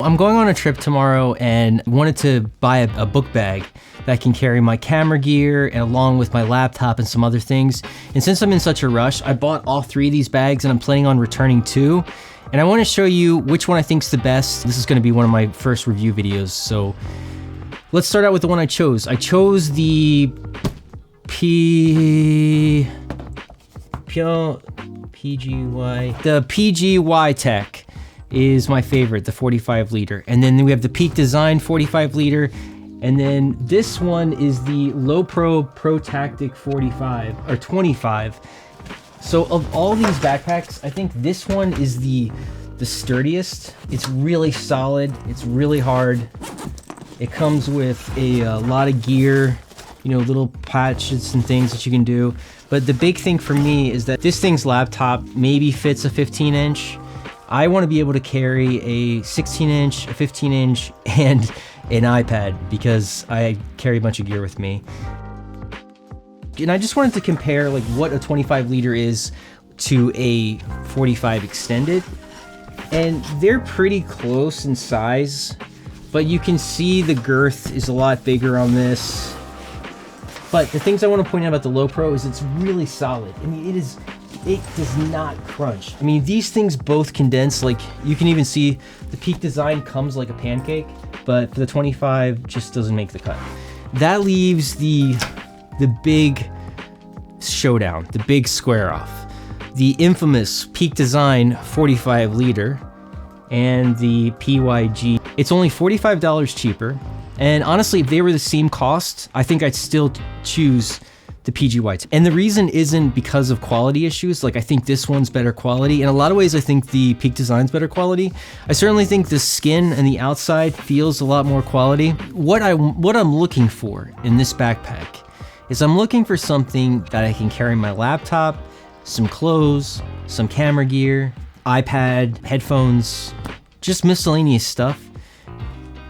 I'm going on a trip tomorrow and wanted to buy a book bag that can carry my camera gear and along with my laptop and some other things. And since I'm in such a rush, I bought all 3 of these bags and I'm planning on returning 2. And I want to show you which one I think is the best. This is going to be one of my first review videos. So let's start out with the one I chose. I chose the PGY Tech is my favorite, the 45 liter. And then we have the Peak Design 45 liter. And then this one is the Lowepro Pro Tactic 45 or 25. So of all these backpacks, I think this one is the sturdiest. It's really solid. It's really hard. It comes with a lot of gear, you know, little patches and things that you can do. But the big thing for me is that this thing's laptop maybe fits a 15-inch. I want to be able to carry a 16-inch, a 15-inch, and an iPad because I carry a bunch of gear with me. And I just wanted to compare like what a 25 liter is to a 45 extended. And they're pretty close in size, but you can see the girth is a lot bigger on this. But the things I want to point out about the Lowepro is it's really solid. I mean, it does not crunch. I mean, these things both condense, like you can even see the Peak Design comes like a pancake, but for the 25 just doesn't make the cut. That leaves the big Showdown, the big square off. The infamous Peak Design 45 liter and the PYG. It's only $45 cheaper. And honestly, if they were the same cost, I think I'd still choose the PGY Tech. And the reason isn't because of quality issues. Like I think this one's better quality. In a lot of ways, I think the Peak Design's better quality. I certainly think the skin and the outside feels a lot more quality. What I'm looking for in this backpack is I'm looking for something that I can carry my laptop, some clothes, some camera gear, iPad, headphones, just miscellaneous stuff.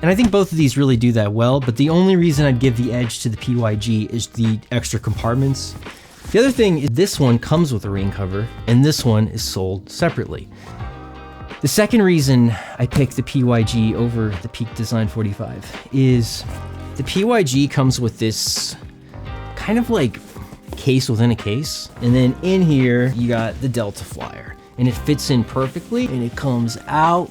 And I think both of these really do that well, but the only reason I'd give the edge to the PYG is the extra compartments. The other thing is this one comes with a rain cover, and this one is sold separately. The second reason I picked the PYG over the Peak Design 45 is the PYG comes with this kind of like case within a case. And then in here, you got the Delta Flyer, and it fits in perfectly, and it comes out.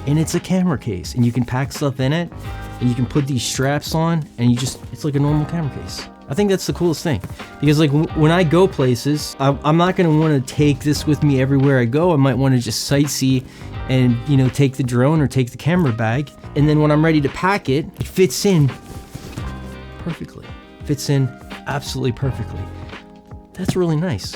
And it's a camera case, and you can pack stuff in it, and you can put these straps on, and it's like a normal camera case. I think that's the coolest thing, because like when I go places, I'm not gonna wanna take this with me everywhere I go. I might wanna just sightsee and, you know, take the drone or take the camera bag. And then when I'm ready to pack it, it fits in perfectly. Fits in absolutely perfectly. That's really nice.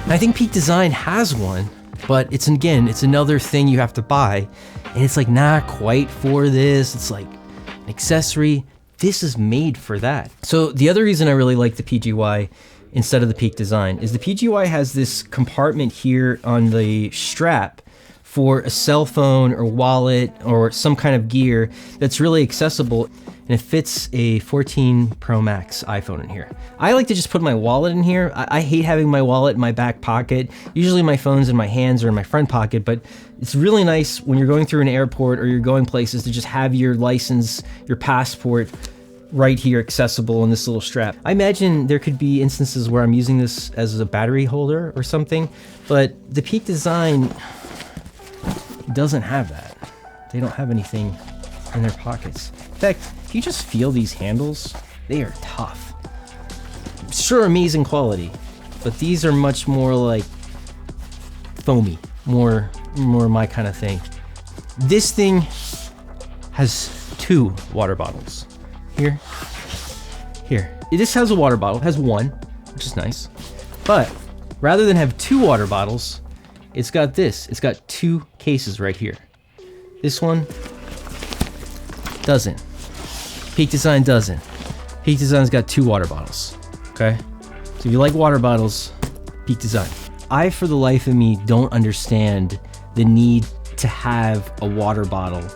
And I think Peak Design has one, but it's another thing you have to buy. And it's like not quite for this. It's like an accessory. This is made for that. So the other reason I really like the PGY instead of the Peak Design is the PGY has this compartment here on the strap for a cell phone or wallet or some kind of gear that's really accessible. And it fits a 14 Pro Max iPhone in here. I like to just put my wallet in here. I hate having my wallet in my back pocket. Usually my phone's in my hands or in my front pocket, but it's really nice when you're going through an airport or you're going places to just have your license, your passport right here accessible in this little strap. I imagine there could be instances where I'm using this as a battery holder or something, but the Peak Design doesn't have that. They don't have anything in their pockets. In fact, if you just feel these handles, they are tough. Sure, amazing quality, but these are much more like foamy, more my kind of thing. This thing has 2 water bottles. Here. This has a water bottle, it has 1, which is nice. But rather than have 2 water bottles, it's got this. It's got 2 cases right here. This one doesn't. Peak Design doesn't. Peak Design's got 2 water bottles, okay? So if you like water bottles, Peak Design. I, for the life of me, don't understand the need to have a water bottle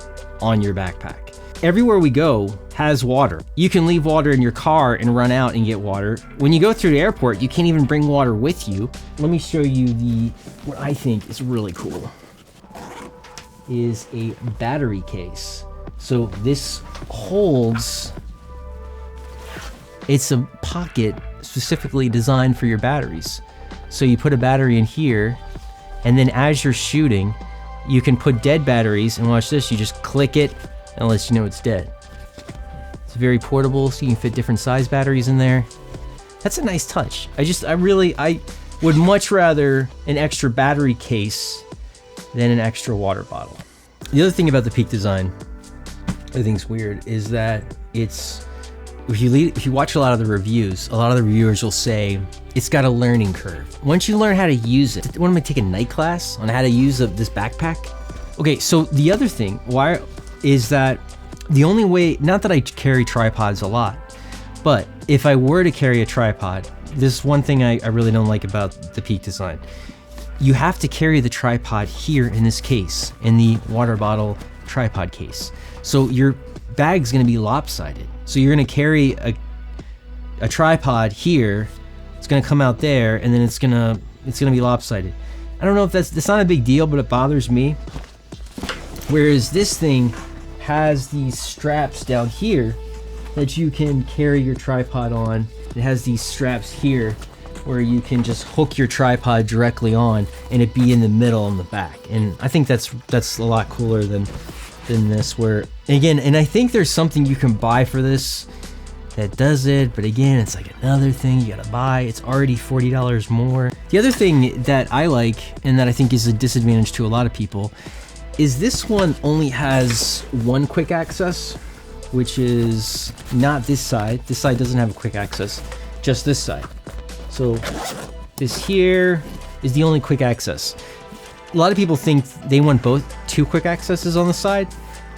on your backpack. Everywhere we go has water. You can leave water in your car and run out and get water. When you go through the airport, you can't even bring water with you. Let me show you what I think is really cool. is a battery case. So this holds, it's a pocket specifically designed for your batteries. So you put a battery in here, and then as you're shooting, you can put dead batteries, and watch this, you just click it, and it lets you know it's dead. It's very portable, so you can fit different size batteries in there. That's a nice touch. I would much rather an extra battery case than an extra water bottle. The other thing about the Peak design I think's weird is that it's, if you watch a lot of the reviews, a lot of the reviewers will say it's got a learning curve. Once you learn how to use it, what am I taking a night class on how to use this backpack? Okay, so the other thing is that the only way, not that I carry tripods a lot, but if I were to carry a tripod, this is one thing I really don't like about the Peak design. You have to carry the tripod here in this case, in the water bottle tripod case. So your bag's gonna be lopsided. So you're gonna carry a tripod here, it's gonna come out there, and then it's gonna be lopsided. I don't know if that's not a big deal, but it bothers me. Whereas this thing has these straps down here that you can carry your tripod on. It has these straps here where you can just hook your tripod directly on and it be in the middle on the back. And I think that's a lot cooler than this, where again, and I think there's something you can buy for this that does it, but again, it's like another thing you gotta buy. It's already $40 more. The other thing that I like, and that I think is a disadvantage to a lot of people, is this one only has one quick access, which is not this side. This side doesn't have a quick access, just this side. So this here is the only quick access. A lot of people think they want two quick accesses on the side.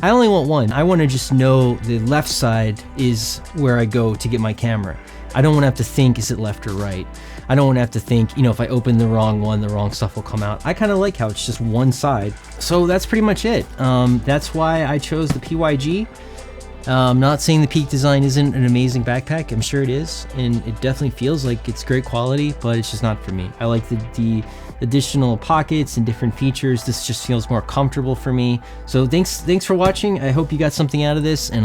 I only want one. I want to just know the left side is where I go to get my camera. I don't want to have to think, is it left or right? I don't want to have to think, if I open the wrong one, the wrong stuff will come out. I kind of like how it's just one side. So that's pretty much it. That's why I chose the PYG. I'm not saying the Peak design isn't an amazing backpack. I'm sure it is, and it definitely feels like it's great quality, but it's just not for me. I like the additional pockets and different features. This just feels more comfortable for me. So thanks for watching. I hope you got something out of this, and